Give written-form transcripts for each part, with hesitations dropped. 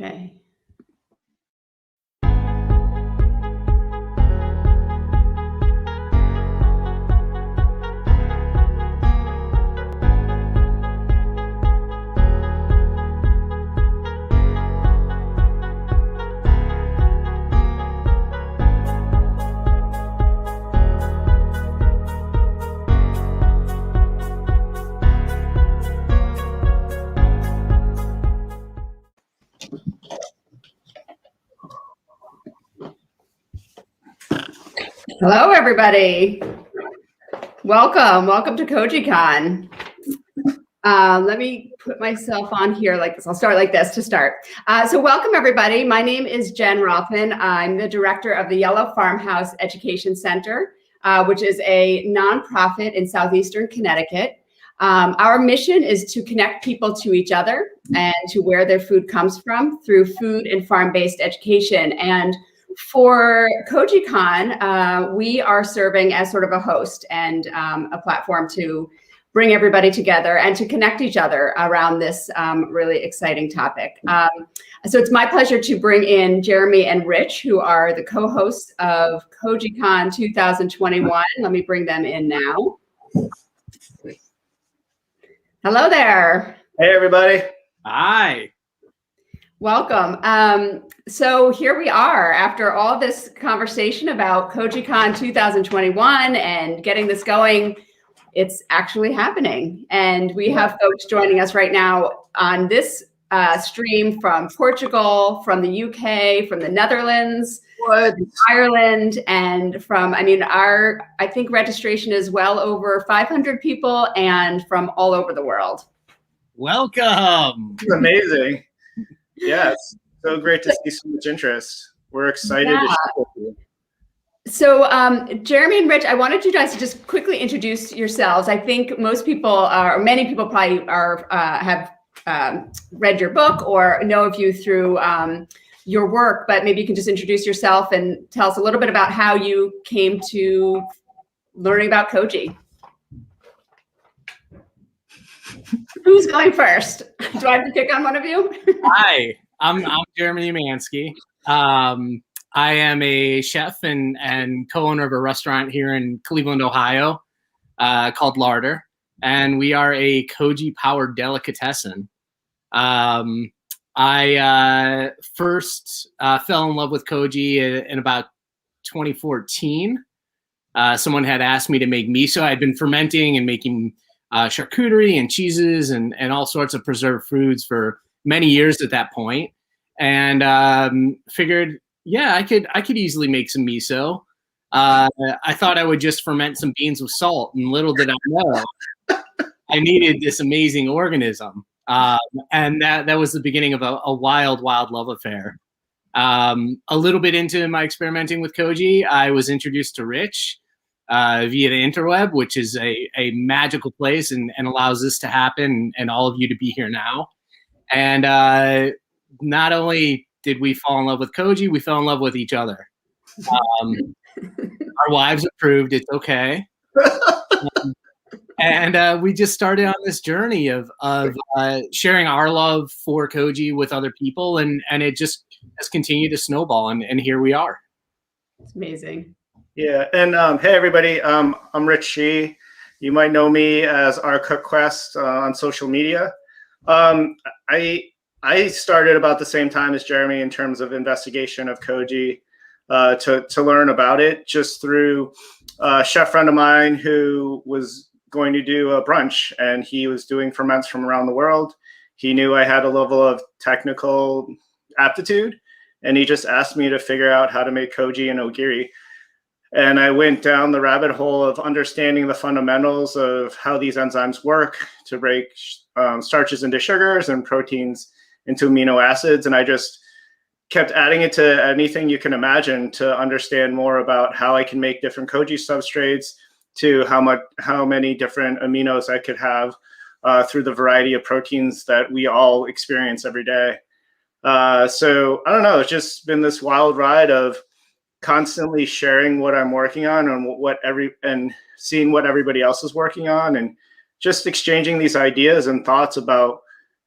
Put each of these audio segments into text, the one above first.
Okay. Hello, everybody. Welcome to Kojicon. Let me put myself on here like this. I'll start like this to start. So welcome, everybody. My name is Jen Rothman. I'm the director of the Yellow Farmhouse Education Center, which is a nonprofit in southeastern Connecticut. Our mission is to connect people to each other and to where their food comes from through food and farm-based education. And for Kojicon, we are serving as sort of a host and a platform to bring everybody together and to connect each other around this really exciting topic. So it's my pleasure to bring in Jeremy and Rich, who are the co-hosts of Kojicon 2021. Let me bring them in now. Hello there. Hey, everybody. Hi. Welcome. So here we are after all this conversation about Kojicon 2021 and getting this going. It's actually happening. And we have folks joining us right now on this stream from Portugal, from the UK, from the Netherlands, Ireland, and from, I think registration is well over 500 people and from all over the world. Welcome. Amazing. Yes. So great to see so much interest. We're excited to share with you. So Jeremy and Rich, I wanted you guys to just quickly introduce yourselves. I think most people or many people probably have read your book or know of you through your work, but maybe you can just introduce yourself and tell us a little bit about how you came to learning about Koji. Who's going first? Do I have to pick on one of you? Hi, I'm Jeremy Umansky. I am a chef and co-owner of a restaurant here in Cleveland, Ohio, called Larder, and we are a Koji-powered delicatessen. I first fell in love with Koji in about 2014. Someone had asked me to make miso. I'd been fermenting and making charcuterie and cheeses and all sorts of preserved foods for many years at that point, and figured, yeah, I could easily make some miso. I thought I would just ferment some beans with salt, and little did I know I needed this amazing organism. And that was the beginning of a wild love affair. A little bit into my experimenting with Koji, I was introduced to Rich via the interweb, which is a magical place and allows this to happen and all of you to be here now. And not only did we fall in love with Koji, we fell in love with each other. Our wives approved, it's okay. And we just started on this journey of sharing our love for Koji with other people, and it just has continued to snowball, and here we are. It's amazing. Yeah, and hey, everybody, I'm Rich Shee. You might know me as our Cook Quest on social media. I started about the same time as Jeremy in terms of investigation of Koji to learn about it just through a chef friend of mine who was going to do a brunch, and he was doing ferments from around the world. He knew I had a level of technical aptitude, and he just asked me to figure out how to make Koji and Ogiri. And I went down the rabbit hole of understanding the fundamentals of how these enzymes work to break starches into sugars and proteins into amino acids. And I just kept adding it to anything you can imagine to understand more about how I can make different Koji substrates, to how many different aminos I could have through the variety of proteins that we all experience every day. So I don't know, it's just been this wild ride of constantly sharing what I'm working on and seeing what everybody else is working on, and just exchanging these ideas and thoughts about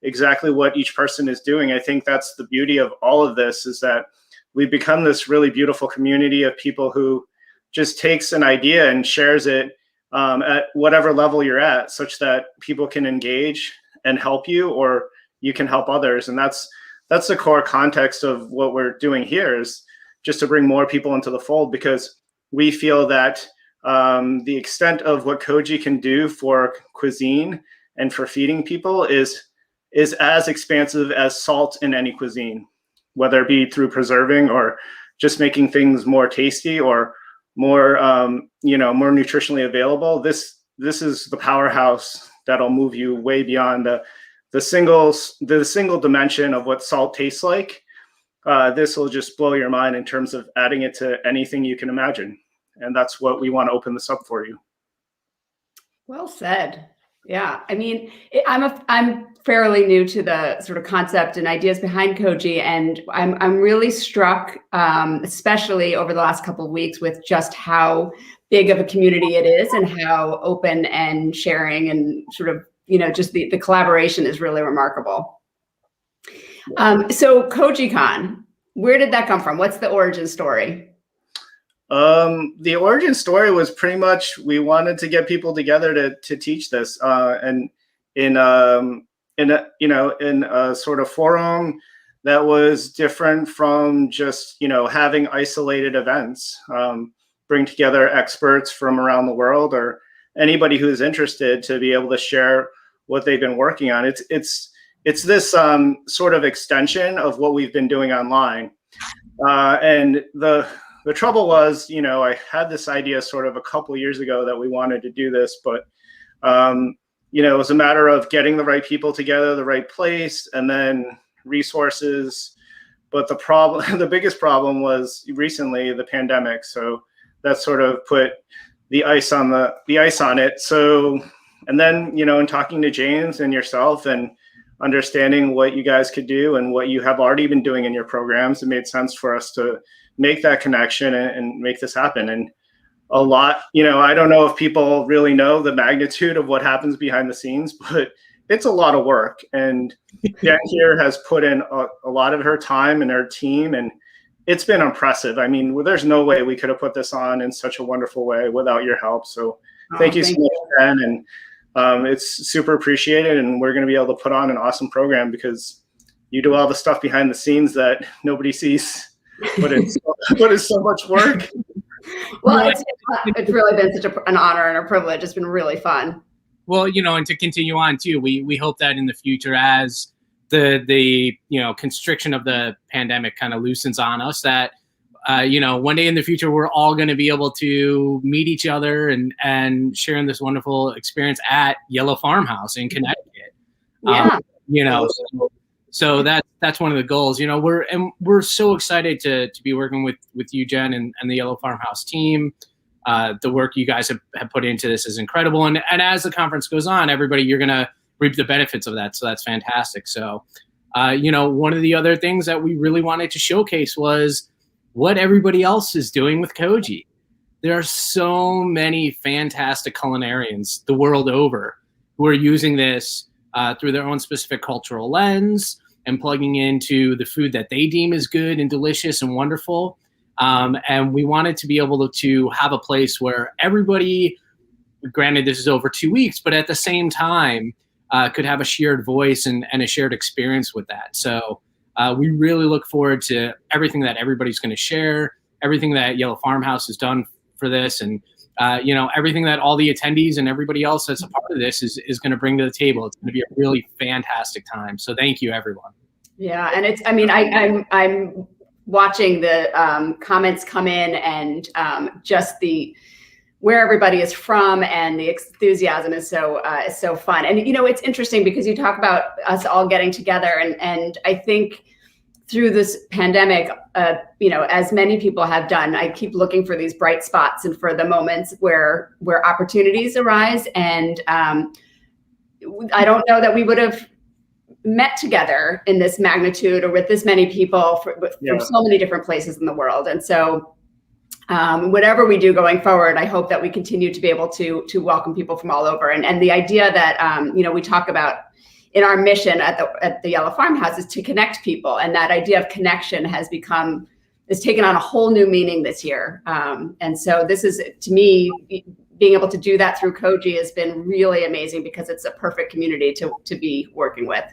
exactly what each person is doing. I think that's the beauty of all of this, is that we've become this really beautiful community of people who just takes an idea and shares it at whatever level you're at, such that people can engage and help you, or you can help others. And that's the core context of what we're doing here, is just to bring more people into the fold, because we feel that the extent of what Koji can do for cuisine and for feeding people is as expansive as salt in any cuisine, whether it be through preserving or just making things more tasty or more, more nutritionally available. This is the powerhouse that'll move you way beyond the single dimension of what salt tastes like. This will just blow your mind in terms of adding it to anything you can imagine. And that's what we want to open this up for you. Well said. Yeah. I mean, I'm fairly new to the sort of concept and ideas behind Koji, and I'm really struck, especially over the last couple of weeks, with just how big of a community it is and how open and sharing and sort of, just the collaboration is really remarkable. So Kojicon, where did that come from? What's the origin story? The origin story was pretty much, we wanted to get people together to teach this, and in a sort of forum that was different from just, having isolated events, bring together experts from around the world, or anybody who's interested, to be able to share what they've been working on. It's this sort of extension of what we've been doing online, and the trouble was, I had this idea sort of a couple years ago that we wanted to do this, but, it was a matter of getting the right people together, the right place, and then resources. But the biggest problem was recently the pandemic. So that sort of put the ice on it. So, and then, in talking to James and yourself and understanding what you guys could do and what you have already been doing in your programs, it made sense for us to make that connection and make this happen. And a lot, I don't know if people really know the magnitude of what happens behind the scenes, but it's a lot of work. And Jen here has put in a lot of her time and her team, and it's been impressive. I mean, there's no way we could have put this on in such a wonderful way without your help. So thank you so much, Jen. And it's super appreciated. And we're going to be able to put on an awesome program because you do all the stuff behind the scenes that nobody sees. But it's so much work. Well, it's really been such an honor and a privilege. It's been really fun. Well, and to continue on too, we hope that in the future, as the constriction of the pandemic kind of loosens on us, that one day in the future we're all going to be able to meet each other and sharing this wonderful experience at Yellow Farmhouse in Connecticut. Yeah. So that's one of the goals. We're so excited to be working with you, Jen, and the Yellow Farmhouse team. The work you guys have put into this is incredible. And as the conference goes on, everybody, you're going to reap the benefits of that. So that's fantastic. So, one of the other things that we really wanted to showcase was what everybody else is doing with Koji. There are so many fantastic culinarians the world over who are using this through their own specific cultural lens and plugging into the food that they deem is good and delicious and wonderful. And we wanted to be able to have a place where everybody, granted this is over 2 weeks, but at the same time could have a shared voice and a shared experience with that. So we really look forward to everything that everybody's going to share, everything that Yellow Farmhouse has done for this, and everything that all the attendees and everybody else that's a part of this is going to bring to the table. It's going to be a really fantastic time. So thank you, everyone. Yeah, and I'm watching the comments come in, and just where everybody is from and the enthusiasm is so fun. And it's interesting because you talk about us all getting together, and I think through this pandemic, as many people have done, I keep looking for these bright spots and for the moments where opportunities arise. And I don't know that we would have met together in this magnitude or with this many people from so many different places in the world. And so whatever we do going forward, I hope that we continue to be able to welcome people from all over. And the idea that, we talk about in our mission at the Yellow Farmhouse is to connect people. And that idea of connection has taken on a whole new meaning this year. And so this is, to me, being able to do that through Koji has been really amazing because it's a perfect community to be working with.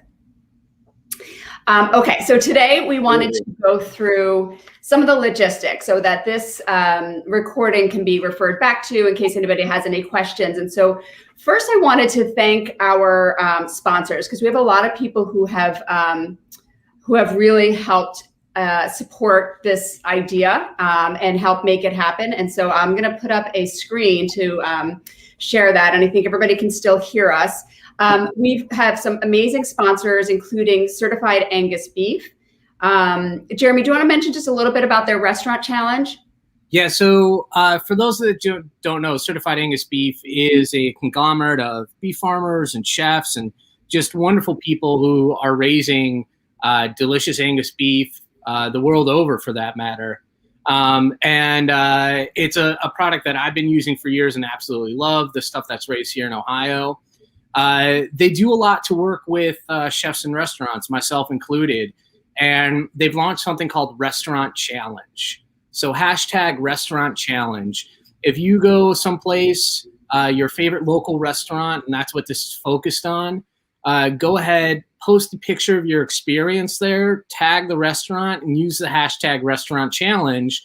Okay, so today we wanted to go through some of the logistics so that this recording can be referred back to in case anybody has any questions. And so first I wanted to thank our sponsors, because we have a lot of people who have really helped support this idea and help make it happen. And so I'm going to put up a screen to share that, and I think everybody can still hear us. We have some amazing sponsors, including Certified Angus Beef. Jeremy, do you want to mention just a little bit about their restaurant challenge? Yeah, so for those that don't know, Certified Angus Beef is a conglomerate of beef farmers and chefs and just wonderful people who are raising delicious Angus beef the world over, for that matter. It's a product that I've been using for years and absolutely love, the stuff that's raised here in Ohio. They do a lot to work with chefs and restaurants, myself included, and they've launched something called Restaurant Challenge. So #Restaurant Challenge. If you go someplace, your favorite local restaurant, and that's what this is focused on, go ahead, post a picture of your experience there, tag the restaurant, and use the #Restaurant Challenge.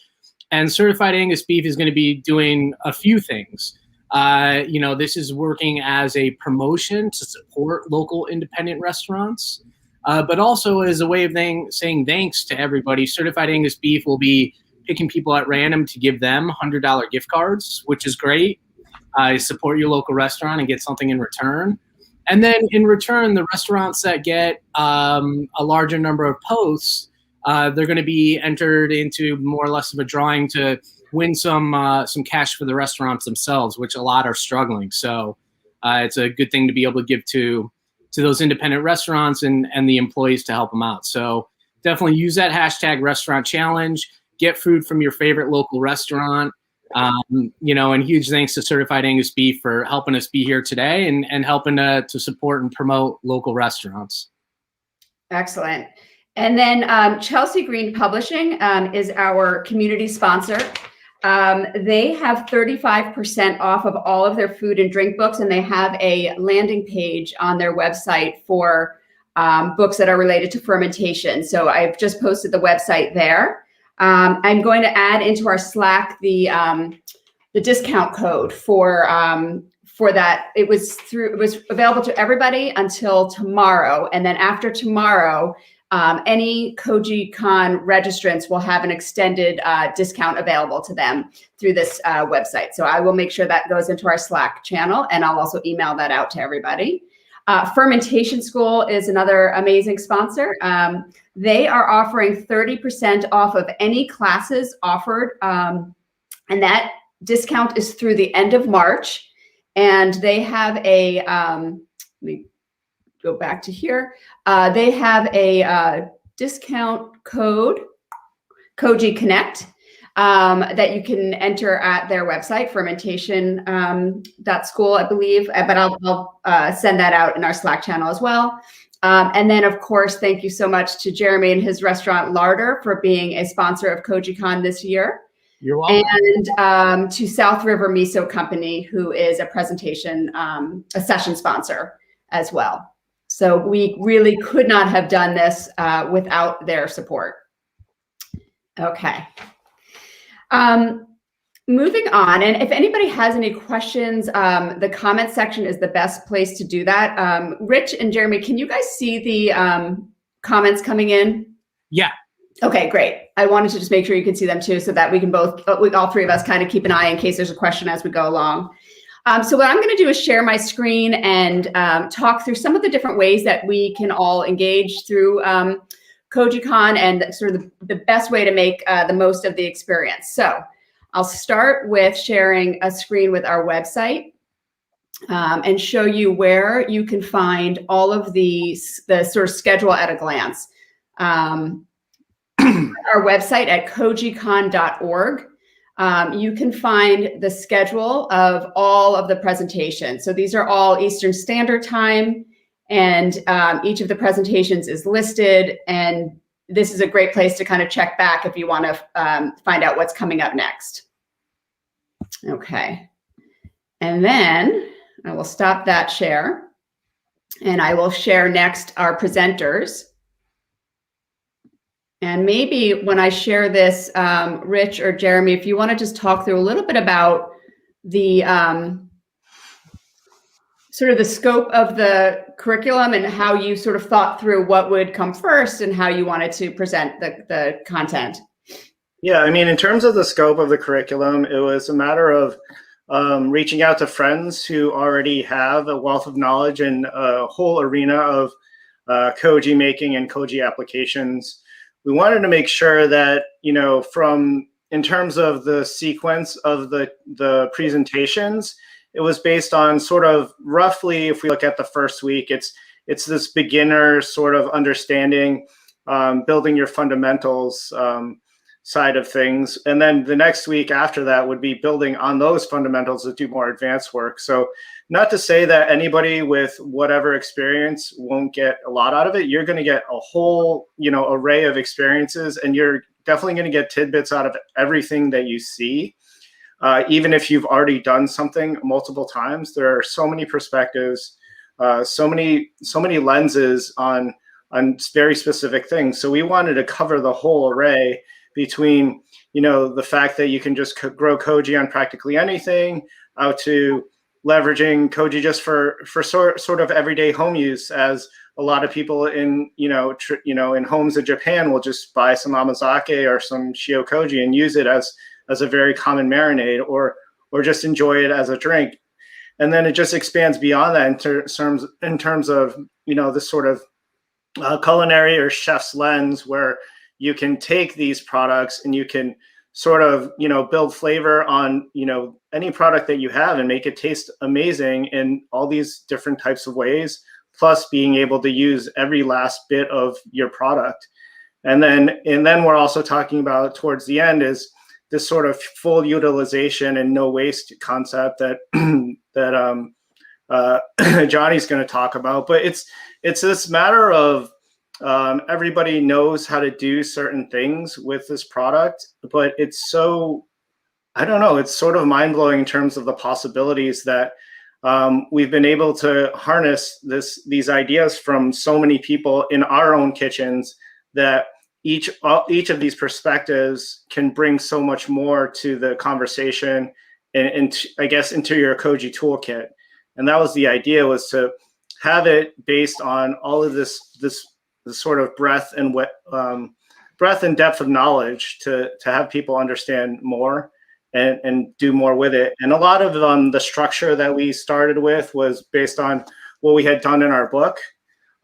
And Certified Angus Beef is going to be doing a few things. This is working as a promotion to support local independent restaurants, but also as a way of saying thanks to everybody. Certified Angus Beef will be picking people at random to give them $100 gift cards, which is great. Support your local restaurant and get something in return. And then in return, the restaurants that get a larger number of posts, they're going to be entered into more or less of a drawing to win some cash for the restaurants themselves, which a lot are struggling. So it's a good thing to be able to give to those independent restaurants and the employees to help them out. So definitely use that #Restaurant Challenge. Get food from your favorite local restaurant. And huge thanks to Certified Angus Beef for helping us be here today and helping to support and promote local restaurants. Excellent. And then Chelsea Green Publishing is our community sponsor. They have 35% off of all of their food and drink books, and they have a landing page on their website for books that are related to fermentation. So I've just posted the website there. I'm going to add into our Slack the discount code for that. It was available to everybody until tomorrow, and then after tomorrow, any Kojicon registrants will have an extended discount available to them through this website. So I will make sure that goes into our Slack channel, and I'll also email that out to everybody. Fermentation School is another amazing sponsor. They are offering 30% off of any classes offered, and that discount is through the end of March. And they have a, let me go back to here. They have a discount code, Koji Connect, that you can enter at their website, fermentation.school, I believe, but I'll send that out in our Slack channel as well. And then, of course, thank you so much to Jeremy and his restaurant Larder for being a sponsor of Kojicon this year. You're welcome. And to South River Miso Company, who is a session sponsor as well. So we really could not have done this without their support. Okay. Moving on, and if anybody has any questions, the comment section is the best place to do that. Rich and Jeremy, can you guys see the comments coming in? Yeah. Okay, great. I wanted to just make sure you can see them too, so that we can all three of us kind of keep an eye in case there's a question as we go along. So what I'm going to do is share my screen and talk through some of the different ways that we can all engage through Kojicon and sort of the best way to make the most of the experience. So I'll start with sharing a screen with our website and show you where you can find all of the sort of schedule at a glance. Our website at kojicon.org. You can find the schedule of all of the presentations. So these are all Eastern Standard Time, And each of the presentations is listed, and this is a great place to kind of check back if you want to find out what's coming up next. Okay. And then I will stop that share, and I will share next our presenters. And maybe when I share this, Rich or Jeremy, if you want to just talk through a little bit about the sort of the scope of the curriculum and how you sort of thought through what would come first and how you wanted to present the content. Yeah, I mean, in terms of the scope of the curriculum, it was a matter of reaching out to friends who already have a wealth of knowledge in a whole arena of Koji making and Koji applications. We wanted to make sure that, you know, in terms of the sequence of the presentations, it was based on sort of roughly, if we look at the first week, it's this beginner sort of understanding, building your fundamentals side of things. And then the next week after that would be building on those fundamentals to do more advanced work. So not to say that anybody with whatever experience won't get a lot out of it. You're going to get a whole, you know, array of experiences, and you're definitely going to get tidbits out of everything that you see. Even if you've already done something multiple times, there are so many perspectives, so many lenses on very specific things. So we wanted to cover the whole array between, you know, the fact that you can just grow Koji on practically anything, out to leveraging Koji just for sort of everyday home use, as a lot of people in, in homes in Japan will just buy some amazake or some shio Koji and use it as a very common marinade, or just enjoy it as a drink. And then it just expands beyond that in terms of, you know, this sort of culinary or chef's lens, where you can take these products and you can sort of, you know, build flavor on, you know, any product that you have and make it taste amazing in all these different types of ways, plus being able to use every last bit of your product. And then we're also talking about towards the end is this sort of full utilization and no waste concept that Johnny's going to talk about. But it's this matter of everybody knows how to do certain things with this product, but it's so, I don't know, it's sort of mind-blowing in terms of the possibilities that we've been able to harness these ideas from so many people in our own kitchens, that each of these perspectives can bring so much more to the conversation and I guess into your Koji toolkit. And that was the idea, was to have it based on all of this sort of breadth and depth of knowledge to have people understand more and do more with it. And a lot of the structure that we started with was based on what we had done in our book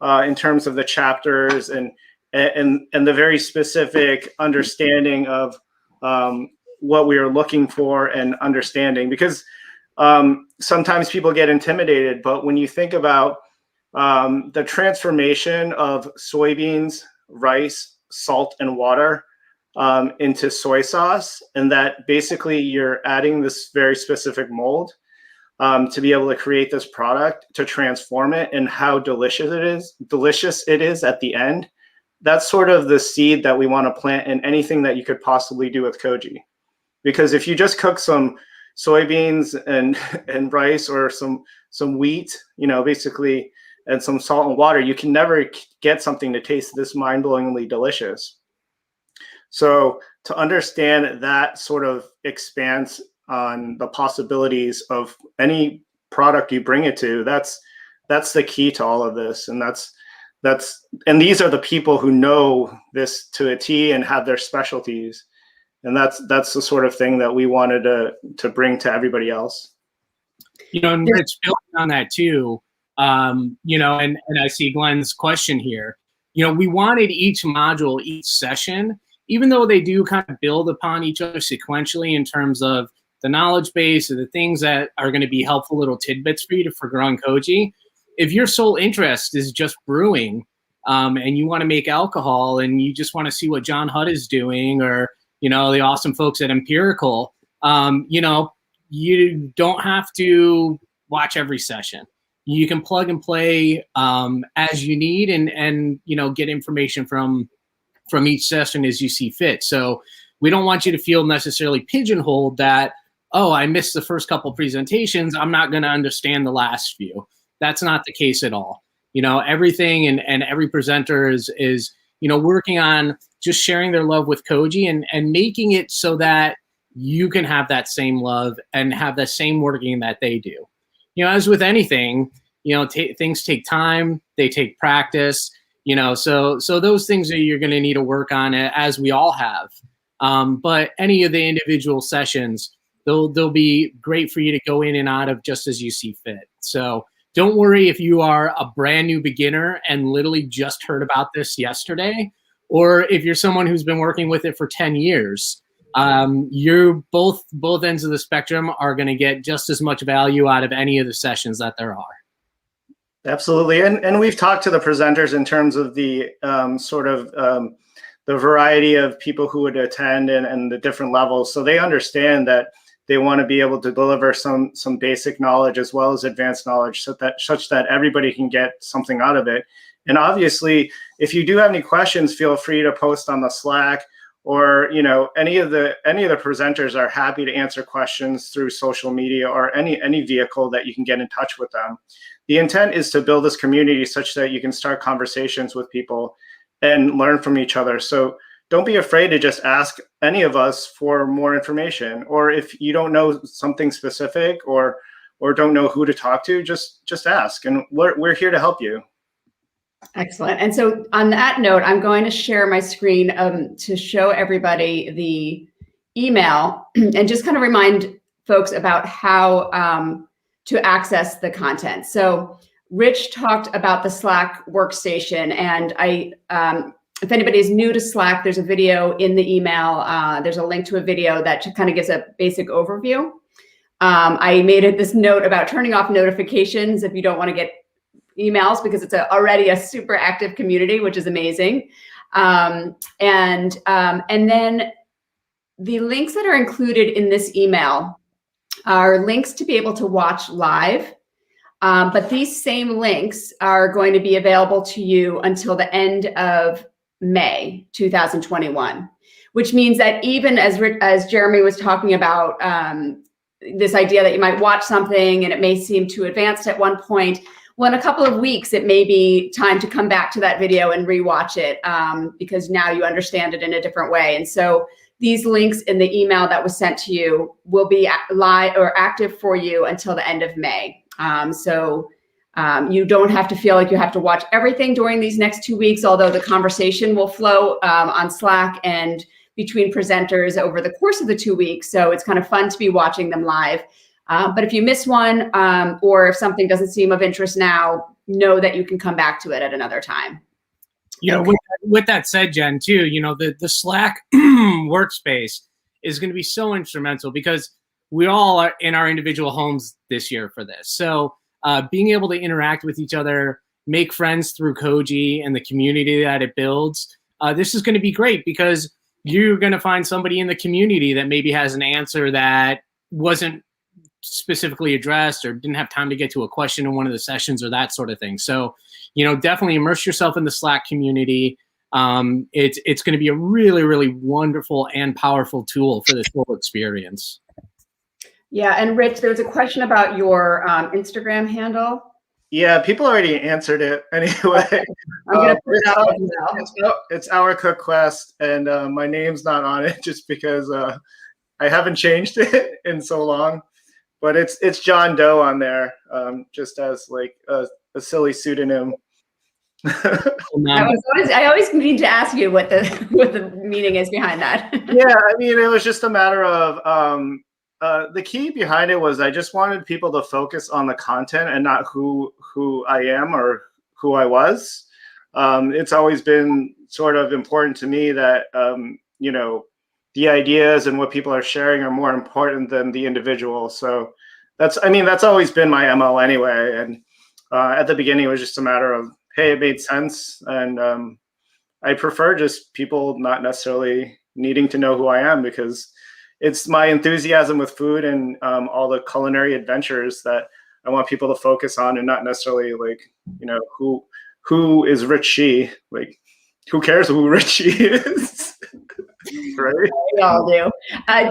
in terms of the chapters and the very specific understanding of what we are looking for and understanding. Because sometimes people get intimidated, but when you think about the transformation of soybeans, rice, salt, and water into soy sauce, and that basically you're adding this very specific mold to be able to create this product, to transform it, and how delicious it is at the end. That's sort of the seed that we want to plant in anything that you could possibly do with Koji. Because if you just cook some soybeans and rice, or some wheat, you know, basically, and some salt and water, you can never get something to taste this mind-blowingly delicious. So to understand that sort of expanse on the possibilities of any product you bring it to, that's the key to all of this. And and these are the people who know this to a T and have their specialties. And that's the sort of thing that we wanted to bring to everybody else. You know, and Rich, building on that too, you know, and I see Glenn's question here. You know, we wanted each module, each session, even though they do kind of build upon each other sequentially in terms of the knowledge base or the things that are going to be helpful little tidbits for you for growing Koji. If your sole interest is just brewing and you want to make alcohol and you just want to see what John Hutt is doing, or, you know, the awesome folks at Empirical, you know, you don't have to watch every session. you can plug and play as you need, and get information from each session as you see fit. So we don't want you to feel necessarily pigeonholed that, oh, I missed the first couple presentations, I'm not going to understand the last few. That's not the case at all. Everything and every presenter is working on just sharing their love with Koji and making it so that you can have that same love and have the same working that they do. As with anything, things take time, they take practice, so those things that you're going to need to work on, as we all have. But any of the individual sessions, they'll be great for you to go in and out of just as you see fit. So don't worry if you are a brand new beginner and literally just heard about this yesterday, or if you're someone who's been working with it for 10 years. You're both ends of the spectrum are going to get just as much value out of any of the sessions that there are. Absolutely. And we've talked to the presenters in terms of the the variety of people who would attend and the different levels. So they understand that they want to be able to deliver some basic knowledge as well as advanced knowledge such that everybody can get something out of it. And obviously, if you do have any questions, feel free to post on the Slack, or any of the presenters are happy to answer questions through social media or any vehicle that you can get in touch with them. The intent is to build this community such that you can start conversations with people and learn from each other. So don't be afraid to just ask any of us for more information, or if you don't know something specific or don't know who to talk to, just ask, and we're here to help you. Excellent. And so on that note, I'm going to share my screen to show everybody the email and just kind of remind folks about how to access the content. So Rich talked about the Slack workstation, and if anybody is new to Slack, there's a video in the email. There's a link to a video that kind of gives a basic overview. I made this note about turning off notifications if you don't want to get emails, because it's already a super active community, which is amazing. And then the links that are included in this email are links to be able to watch live. But these same links are going to be available to you until the end of May 2021, which means that even as Jeremy was talking about this idea that you might watch something and it may seem too advanced at one point, well, in a couple of weeks, it may be time to come back to that video and rewatch it because now you understand it in a different way. And so these links in the email that was sent to you will be live or active for you until the end of May. You don't have to feel like you have to watch everything during these next 2 weeks, although the conversation will flow on Slack and between presenters over the course of the 2 weeks. So it's kind of fun to be watching them live. But if you miss one or if something doesn't seem of interest now, know that you can come back to it at another time. With that said, Jen, too, the Slack workspace is going to be so instrumental because we all are in our individual homes this year for this. So being able to interact with each other, make friends through Koji and the community that it builds, this is going to be great because you're going to find somebody in the community that maybe has an answer that wasn't specifically addressed or didn't have time to get to a question in one of the sessions or that sort of thing. So, definitely immerse yourself in the Slack community. It's going to be a really, really wonderful and powerful tool for this whole experience. Yeah. And Rich, there was a question about your Instagram handle. Yeah, people already answered it anyway. I'm going to put it out now. It's Our Cook Quest, and my name's not on it just because I haven't changed it in so long. But it's John Doe on there, just as like a silly pseudonym. I always need to ask you what the meaning is behind that. Yeah, I mean, it was just a matter of the key behind it was I just wanted people to focus on the content and not who I am or who I was. It's always been sort of important to me that the ideas and what people are sharing are more important than the individual. So that's always been my MO anyway. And at the beginning, it was just a matter of, hey, it made sense. And I prefer just people not necessarily needing to know who I am, because it's my enthusiasm with food and all the culinary adventures that I want people to focus on, and not necessarily like, you know, who is Richie? Like, who cares who Richie is? Right? We all do.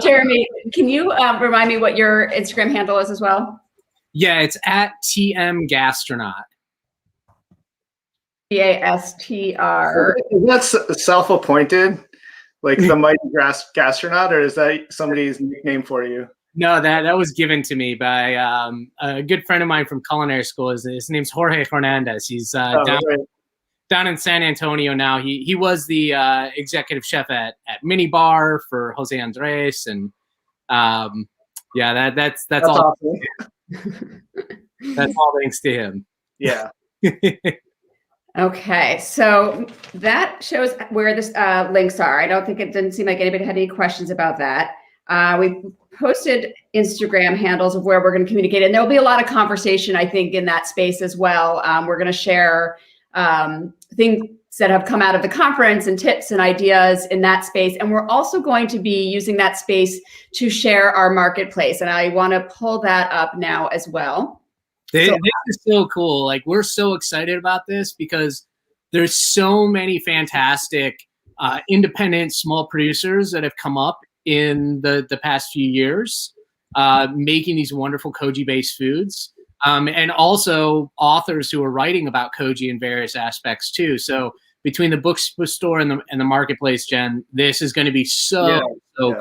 Jeremy, can you remind me what your Instagram handle is as well? Yeah, it's at TM Gastronaut. GASTR. Is that self-appointed, like the mighty gastronaut, or is that somebody's nickname for you? No, that was given to me by a good friend of mine from culinary school. His name's Jorge Fernandez. He's down in San Antonio now. He was the executive chef at Mini Bar for Jose Andres, and yeah, that's all. Awesome. That's all thanks to him. Yeah. Okay, so that shows where the links are. I don't think it didn't seem like anybody had any questions about that. We posted Instagram handles of where we're going to communicate, and there'll be a lot of conversation, I think, in that space as well. We're going to share things that have come out of the conference and tips and ideas in that space. And we're also going to be using that space to share our marketplace. And I want to pull that up now as well. This is so cool. Like, we're so excited about this because there's so many fantastic independent small producers that have come up in the past few years, making these wonderful Koji-based foods. And also authors who are writing about Koji in various aspects too. So between the bookstore and the marketplace, Jen, this is going to be so cool.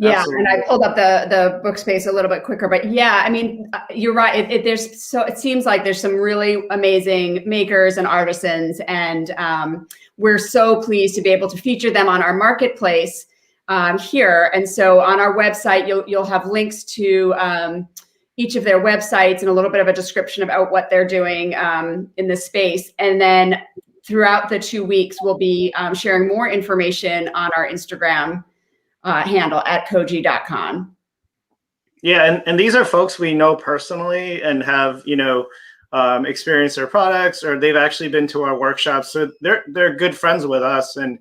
Yeah, Absolutely. and I pulled up the book space a little bit quicker, but yeah, I mean, you're right. It seems like there's some really amazing makers and artisans, and we're so pleased to be able to feature them on our marketplace here. And so on our website, you'll have links to each of their websites and a little bit of a description about what they're doing in this space. And then throughout the 2 weeks, we'll be sharing more information on our Instagram handle at koji.con. Yeah, and these are folks we know personally and have, you know, experienced their products, or they've actually been to our workshops. So they're good friends with us, and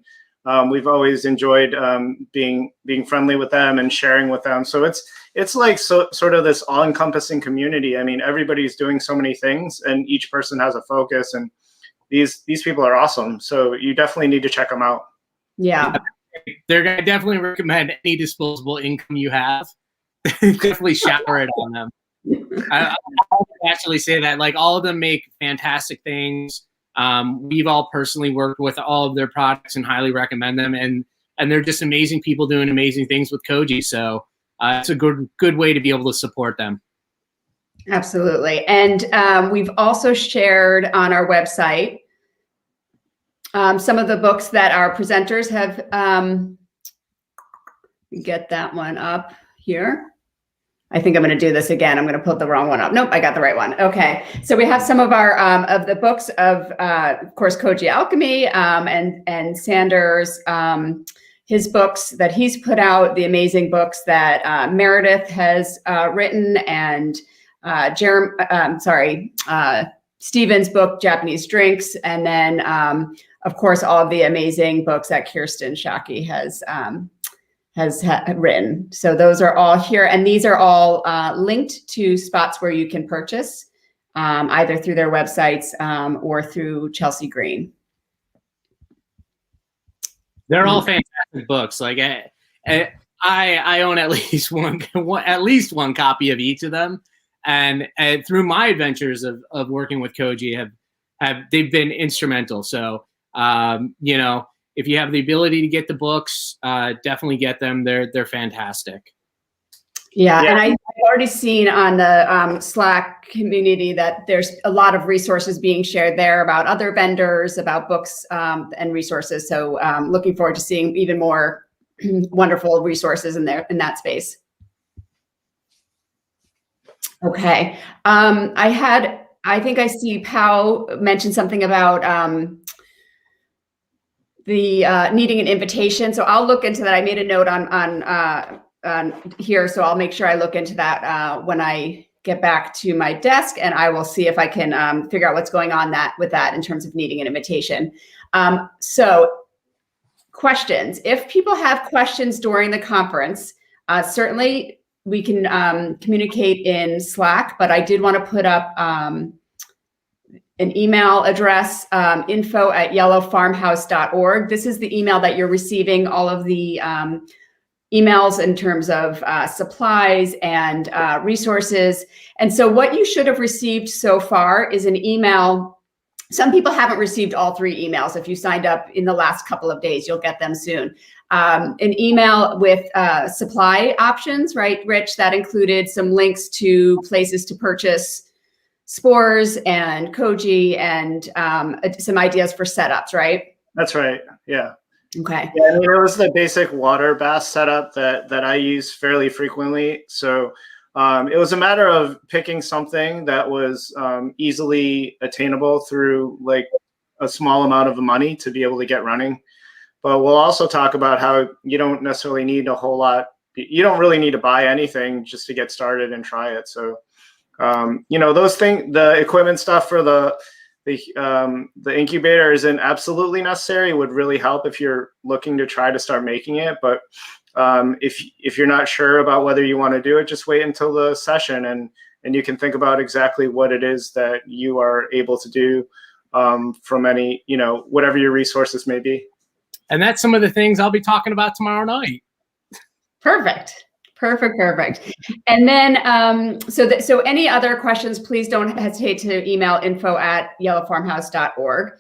we've always enjoyed being friendly with them and sharing with them. So it's like sort of this all-encompassing community. I mean, everybody's doing so many things, and each person has a focus, and these people are awesome. So you definitely need to check them out. Yeah. They're going to definitely recommend any disposable income you have. Definitely shower it on them. I actually say that, like, all of them make fantastic things. We've all personally worked with all of their products and highly recommend them. And they're just amazing people doing amazing things with Koji. So it's a good way to be able to support them. Absolutely. And we've also shared on our website some of the books that our presenters have. Get that one up here. I think I'm going to do this again. I'm going to put the wrong one up. Nope, I got the right one. Okay. So we have some of our of the books of course, Koji Alchemy and Sanders, his books that he's put out, the amazing books that Meredith has written, and Stephen's book, Japanese Drinks, and then of course all of the amazing books that Kirsten Shockey has written. So those are all here, and these are all linked to spots where you can purchase either through their websites or through Chelsea Green. They're all fantastic books. Like I own at least one copy of each of them, and through my adventures of working with Koji they've been instrumental. So you know, if you have the ability to get the books, definitely get them. They're fantastic. Yeah, and I've already seen on the Slack community that there's a lot of resources being shared there about other vendors, about books and resources. So looking forward to seeing even more wonderful resources in that space. Okay, I think I see Pao mention something about the needing an invitation. So I'll look into that. I made a note on here, so I'll make sure I look into that when I get back to my desk, and I will see if I can figure out what's going on with that in terms of needing an invitation. So questions. If people have questions during the conference, certainly we can communicate in Slack, but I did want to put up an email address, info@yellowfarmhouse.org. This is the email that you're receiving all of the emails in terms of supplies and resources. And so what you should have received so far is an email. Some people haven't received all 3 emails. If you signed up in the last couple of days, you'll get them soon. An email with supply options, right, Rich? That included some links to places to purchase spores and koji and some ideas for setups, right? That's right. Yeah. Okay. Yeah, it was the basic water bath setup that I use fairly frequently. So it was a matter of picking something that was easily attainable through like a small amount of money to be able to get running. But we'll also talk about how you don't necessarily need a whole lot. You don't really need to buy anything just to get started and try it. So those things, the equipment stuff for the incubator isn't absolutely necessary. It would really help if you're looking to try to start making it. But if you're not sure about whether you want to do it, just wait until the session and you can think about exactly what it is that you are able to do from any, whatever your resources may be. And that's some of the things I'll be talking about tomorrow night. Perfect. And then, so any other questions, please don't hesitate to email info@yellowfarmhouse.org.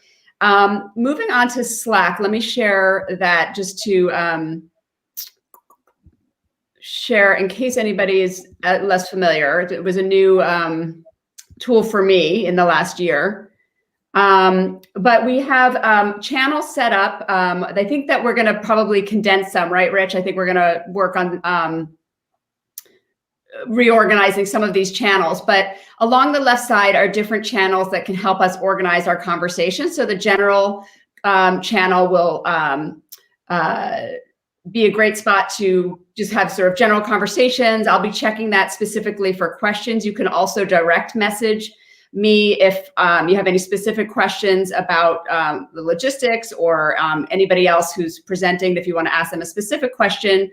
Moving on to Slack, let me share that just to share in case anybody is less familiar. It was a new tool for me in the last year. But we have channels set up. I think that we're going to probably condense some, right, Rich? I think we're going to work on reorganizing some of these channels, but along the left side are different channels that can help us organize our conversation. So the general channel will be a great spot to just have sort of general conversations. I'll be checking that specifically for questions. You can also direct message me if you have any specific questions about the logistics or anybody else who's presenting, if you want to ask them a specific question,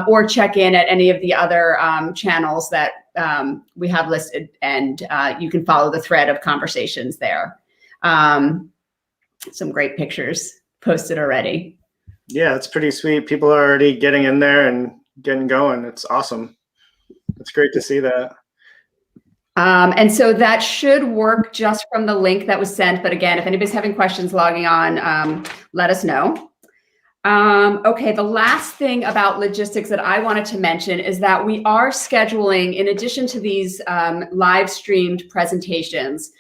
or check in at any of the other channels that we have listed, and you can follow the thread of conversations there. Some great pictures posted already. Yeah, it's pretty sweet. People are already getting in there and getting going. It's awesome. It's great to see that. And so that should work just from the link that was sent. But again, if anybody's having questions logging on, let us know. Okay, the last thing about logistics that I wanted to mention is that we are scheduling, in addition to these live streamed presentations,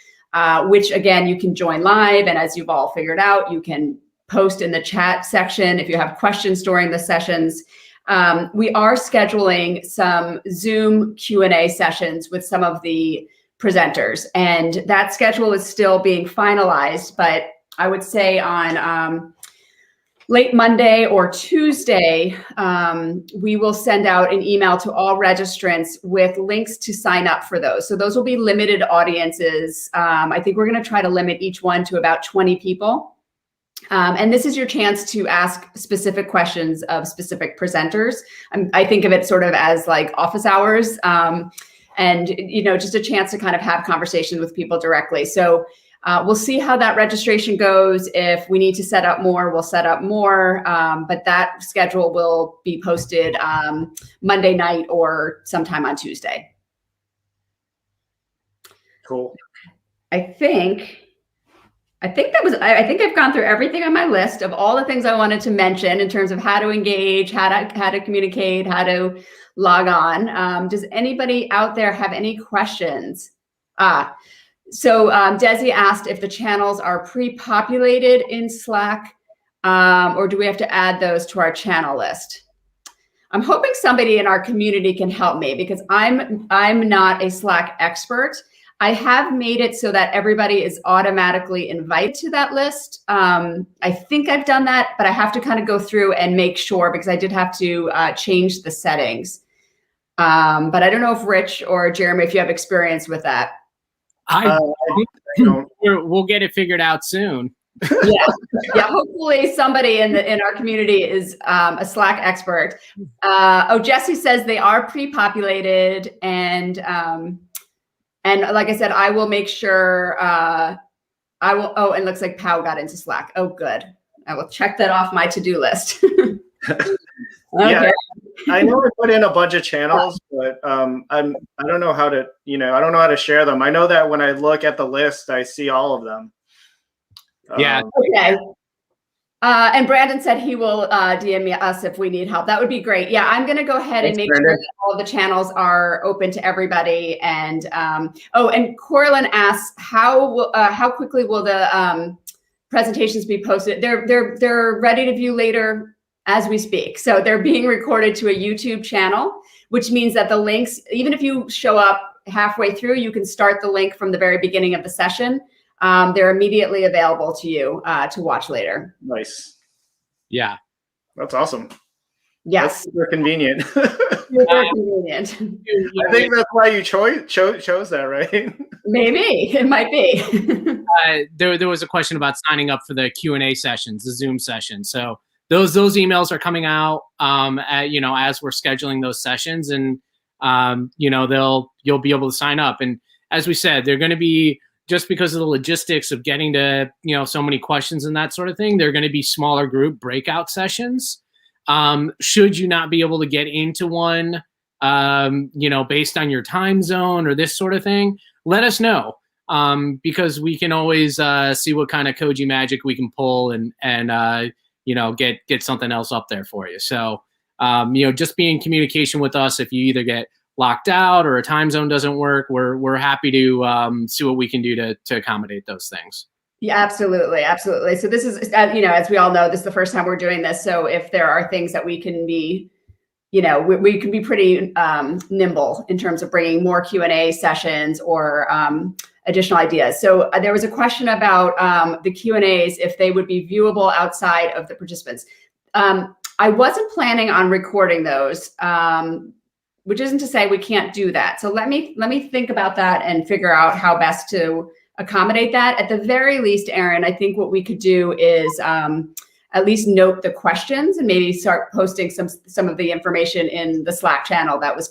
which again, you can join live. And as you've all figured out, you can post in the chat section if you have questions during the sessions. We are scheduling some Zoom Q&A sessions with some of the presenters, and that schedule is still being finalized, but I would say on late Monday or Tuesday, we will send out an email to all registrants with links to sign up for those. So those will be limited audiences. I think we're going to try to limit each one to about 20 people. And this is your chance to ask specific questions of specific presenters. I think of it sort of as like office hours, and just a chance to kind of have conversation with people directly. So we'll see how that registration goes. If we need to set up more, we'll set up more. But that schedule will be posted Monday night or sometime on Tuesday. Cool. I think I've gone through everything on my list of all the things I wanted to mention in terms of how to engage, how to communicate, how to log on. Does anybody out there have any questions? So Desi asked if the channels are pre-populated in Slack, or do we have to add those to our channel list? I'm hoping somebody in our community can help me, because I'm not a Slack expert. I have made it so that everybody is automatically invited to that list. I think I've done that, but I have to kind of go through and make sure, because I did have to change the settings. But I don't know if Rich or Jeremy, if you have experience with that. I don't. We'll get it figured out soon. Yeah. Hopefully somebody in our community is a Slack expert. Jesse says they are pre-populated, and like I said, I will make sure. I will. Oh, and it looks like Pau got into Slack. Oh, good. I will check that off my to-do list. Okay. Yeah, I know I put in a bunch of channels, but I don't know how to, I don't know how to share them. I know that when I look at the list, I see all of them. Yeah. Okay. And Brandon said he will DM us if we need help. That would be great. Yeah, I'm going to go ahead and make sure that all of the channels are open to everybody. And and Corlin asks, how quickly will the presentations be posted? They're ready to view later as we speak. So they're being recorded to a YouTube channel, which means that the links, even if you show up halfway through, you can start the link from the very beginning of the session. They're immediately available to you to watch later. Nice. Yeah. That's awesome. Yes. That's super convenient. Super convenient. I think that's why you chose that, right? Maybe. It might be. There was a question about signing up for the Q&A sessions, the Zoom sessions. So those emails are coming out as we're scheduling those sessions, and you'll be able to sign up. And as we said, they're going to be, just because of the logistics of getting to so many questions and that sort of thing, they're going to be smaller group breakout sessions. Should you not be able to get into one, based on your time zone or this sort of thing, let us know, because we can always see what kind of Koji magic we can pull and get something else up there for you. So, just be in communication with us if you either get locked out or a time zone doesn't work. We're happy to see what we can do to accommodate those things. Yeah, absolutely. Absolutely. So this is, as we all know, this is the first time we're doing this. So if there are things that we can be, we can be pretty nimble in terms of bringing more Q&A sessions or additional ideas. So there was a question about the Q&As, if they would be viewable outside of the participants. I wasn't planning on recording those, which isn't to say we can't do that. So let me think about that and figure out how best to accommodate that. At the very least, Aaron, I think what we could do is at least note the questions and maybe start posting some of the information in the Slack channel that was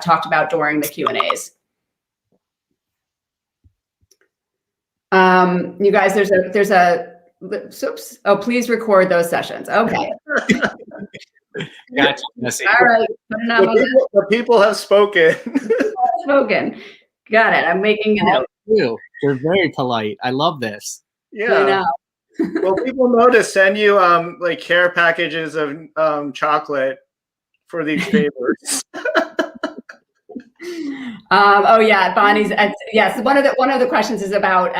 talked about during the Q&As. You guys, there's a oops. Oh, please record those sessions. Okay. Gotcha. All right. The people have spoken. Got it. I'm making a note. They're very polite. I love this. Yeah. Well, people know to send you care packages of chocolate for these favors. Oh yeah, Bonnie's. Yes, one of the questions is about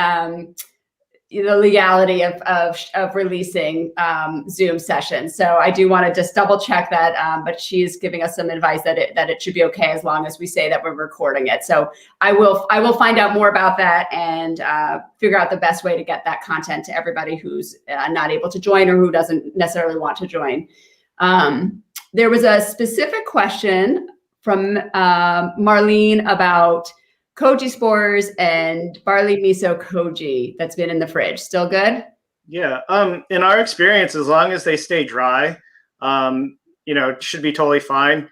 the legality of releasing Zoom sessions. So I do want to just double check that, but she's giving us some advice that it should be okay as long as we say that we're recording it. So I will find out more about that and figure out the best way to get that content to everybody who's not able to join or who doesn't necessarily want to join. There was a specific question from Marlene about koji spores and barley miso koji that's been in the fridge. Still good? Yeah. In our experience, as long as they stay dry, it should be totally fine.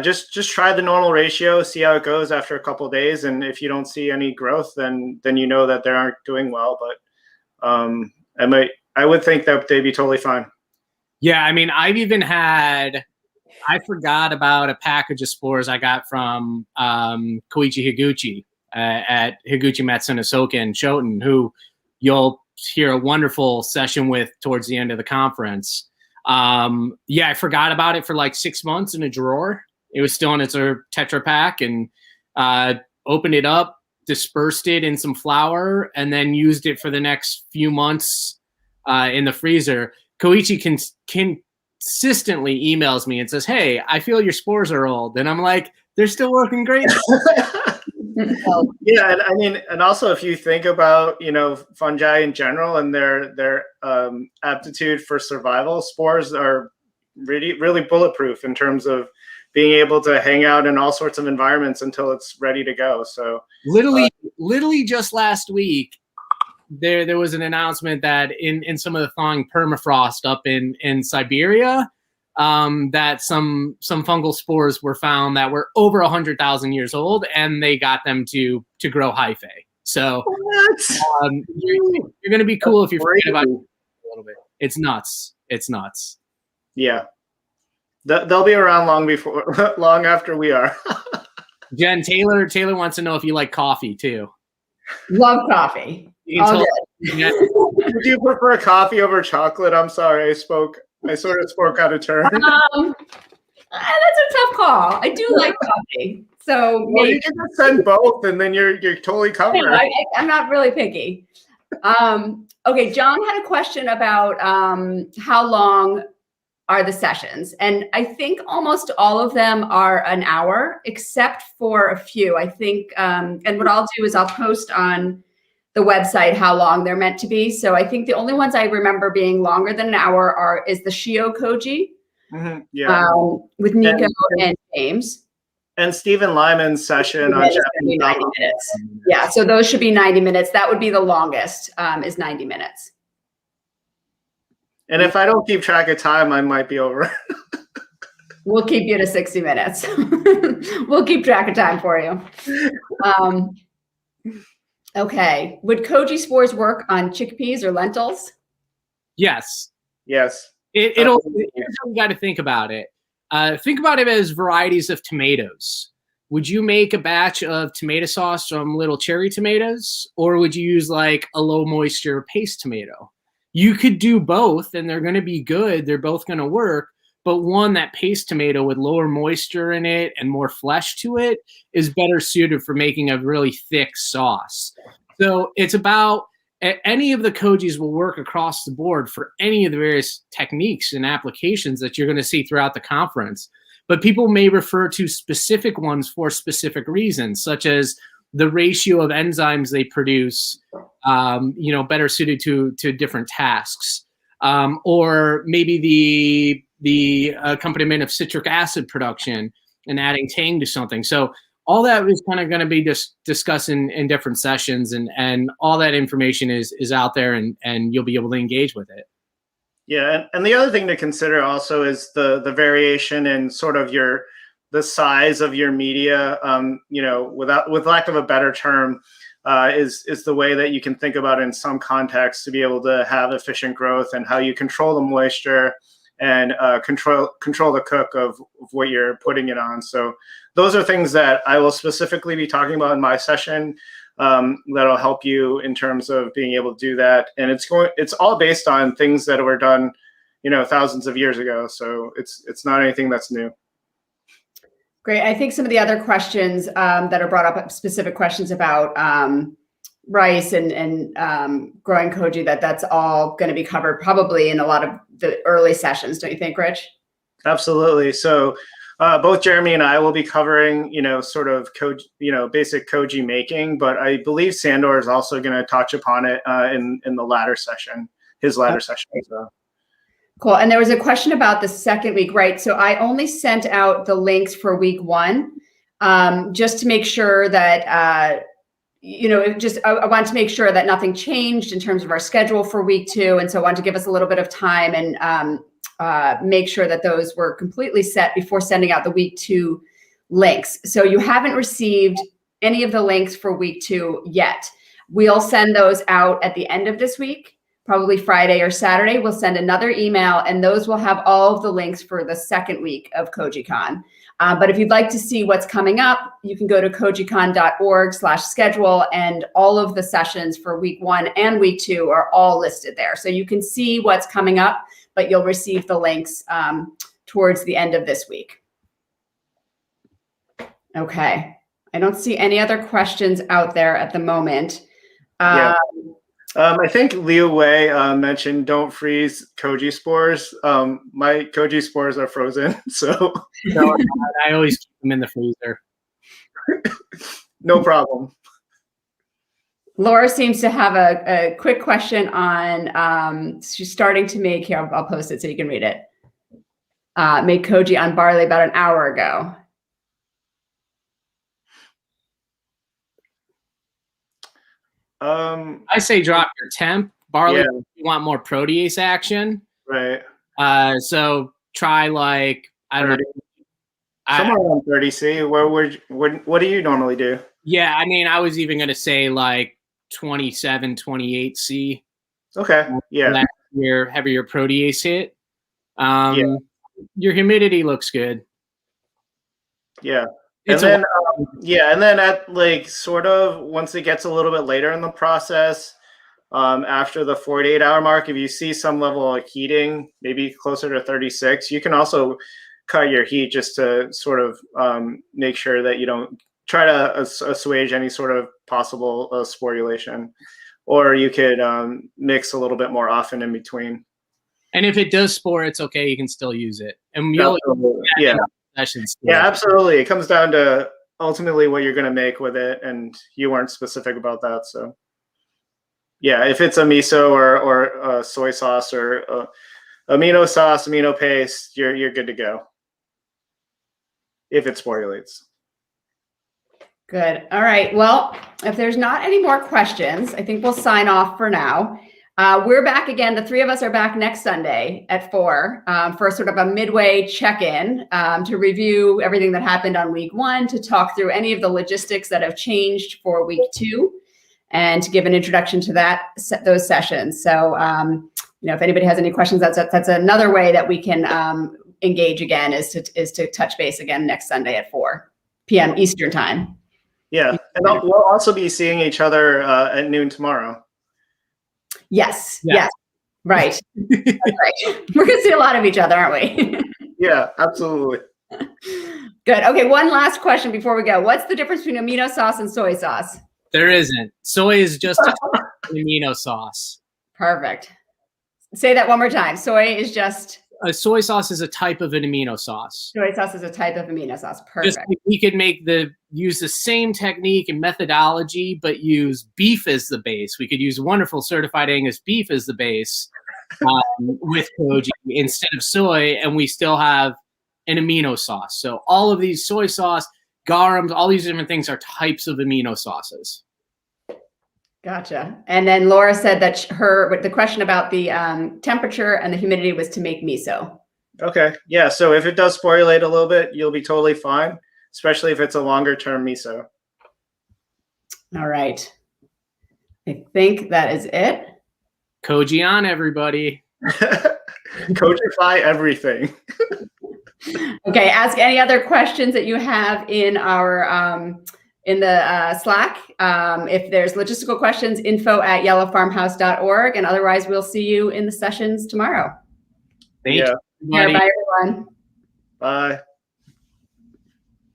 Just try the normal ratio, see how it goes after a couple of days, and if you don't see any growth, then you know that they aren't doing well. But I would think that they'd be totally fine. Yeah, I mean, I forgot about a package of spores I got from Koichi Higuchi at Higuchi Matsuno Soken Shoten, who you'll hear a wonderful session with towards the end of the conference. I forgot about it for like 6 months in a drawer. It was still in its Tetra Pak, and opened it up, dispersed it in some flour, and then used it for the next few months in the freezer. Koichi consistently emails me and says, "Hey, I feel your spores are old," and I'm like, "They're still working great." Yeah, and also if you think about fungi in general and their aptitude for survival, spores are really bulletproof in terms of being able to hang out in all sorts of environments until it's ready to go. So literally just last week, there was an announcement that in some of the thawing permafrost up in Siberia, that some fungal spores were found that were over 100,000 years old, and they got them to grow hyphae. So you're going to be cool if you forget about it a little bit. It's nuts. It's nuts. Yeah. They'll be around long after we are. Jen, Taylor wants to know if you like coffee too. Love coffee. All good. Would you prefer coffee over chocolate? I'm sorry, I sort of spoke out of turn. That's a tough call. I do like coffee. So well, you can just send both, and then you're totally covered. I'm not really picky. Okay, John had a question about how long are the sessions, and I think almost all of them are an hour, except for a few. I think, and what I'll do is I'll post on the website how long they're meant to be. So I think the only ones I remember being longer than an hour is the Shio Koji, with Nico and James. And Stephen Lyman's session on Japanese 90 minutes. Yeah, so those should be 90 minutes. That would be the longest, is 90 minutes. And if I don't keep track of time, I might be over. We'll keep you to 60 minutes. We'll keep track of time for you. Okay. Would koji spores work on chickpeas or lentils? Yes. Yes. Here's how you got to think about it. Think about it as varieties of tomatoes. Would you make a batch of tomato sauce from little cherry tomatoes, or would you use like a low moisture paste tomato? You could do both, and they're going to be good. They're both going to work. But one, that paste tomato with lower moisture in it and more flesh to it is better suited for making a really thick sauce. So it's about any of the kojis will work across the board for any of the various techniques and applications that you're going to see throughout the conference. But people may refer to specific ones for specific reasons, such as the ratio of enzymes they produce, better suited to different tasks, or maybe the accompaniment of citric acid production and adding tang to something. So all that is kind of going to be discussed in different sessions, and all that information is out there, and you'll be able to engage with it. Yeah, and the other thing to consider also is the variation in sort of the size of your media. With lack of a better term, is the way that you can think about it in some contexts to be able to have efficient growth, and how you control the moisture and control the cook of what you're putting it on. So those are things that I will specifically be talking about in my session. That'll help you in terms of being able to do that. And it's all based on things that were done, thousands of years ago. So it's not anything that's new. Great. I think some of the other questions that are brought up, specific questions about rice and growing koji, that's all going to be covered probably in a lot of the early sessions. Don't you think, Rich? Absolutely. So both Jeremy and I will be covering, sort of koji, basic koji making, but I believe Sandor is also going to touch upon it in the latter session, his latter session. So. Cool. And there was a question about the second week, right? So I only sent out the links for week 1, just to make sure that, I want to make sure that nothing changed in terms of our schedule for week 2. And so I wanted to give us a little bit of time and make sure that those were completely set before sending out the week 2 links. So you haven't received any of the links for week 2 yet. We'll send those out at the end of this week. Probably Friday or Saturday, we'll send another email, and those will have all of the links for the second week of Kojicon. But if you'd like to see what's coming up, you can go to kojicon.org/schedule, and all of the sessions for week 1 and week 2 are all listed there. So you can see what's coming up, but you'll receive the links towards the end of this week. Okay. I don't see any other questions out there at the moment. I think Liu Wei mentioned don't freeze koji spores. My koji spores are frozen, so no, I always keep them in the freezer. No problem. Laura seems to have a quick question on, she's starting to make, here, I'll post it so you can read it. Make koji on barley about an hour ago. I say drop your temp. Barley, Yeah. you want more protease action. Right. So try like, I don't 30. know. Somewhere around 30 C. What do you normally do? Yeah, I mean, I was even going to say like 27, 28 C. Okay. Yeah. Last year, heavier protease hit. Yeah. Your humidity looks good. Yeah. It's And then at like sort of once it gets a little bit later in the process, after the 48-hour mark, if you see some level of heating, maybe closer to 36, you can also cut your heat just to sort of make sure that you don't try to assuage any sort of possible sporulation, or you could mix a little bit more often in between. And if it does spore, it's okay. You can still use it. And you'll sessions. Yeah, absolutely. It comes down to ultimately what you're going to make with it, and you weren't specific about that. So, yeah, if it's a miso or a soy sauce or amino sauce, amino paste, you're good to go. If it sporulates. Good. All right. Well, if there's not any more questions, I think we'll sign off for now. We're back again. The three of us are back next Sunday at 4 for sort of a midway check-in to review everything that happened on week 1, to talk through any of the logistics that have changed for week 2, and to give an introduction to those sessions. So, if anybody has any questions, that's another way that we can engage again, is to touch base again next Sunday at 4 p.m. Eastern time. Yeah, and we'll also be seeing each other at noon tomorrow. Yes. Yeah. Yes. Right. That's right. We're going to see a lot of each other, aren't we? Yeah, absolutely. Good. Okay. One last question before we go. What's the difference between amino sauce and soy sauce? There isn't. Soy is just an amino sauce. Perfect. Say that one more time. Soy is just. A soy sauce is a type of an amino sauce. Soy sauce is a type of amino sauce. Perfect. Just like we could use the same technique and methodology, but use beef as the base. We could use wonderful certified Angus beef as the base with koji instead of soy, and we still have an amino sauce. So all of these soy sauce, garums, all these different things are types of amino sauces. Gotcha. And then Laura said that the question about the temperature and the humidity was to make miso. Okay. Yeah. So if it does sporulate a little bit, you'll be totally fine, especially if it's a longer term miso. All right. I think that is it. Koji on, everybody. Codify everything. Okay. Ask any other questions that you have in our in the Slack. If there's logistical questions, info@yellowfarmhouse.org. And otherwise, we'll see you in the sessions tomorrow. Thank you. Bye, everyone. Bye.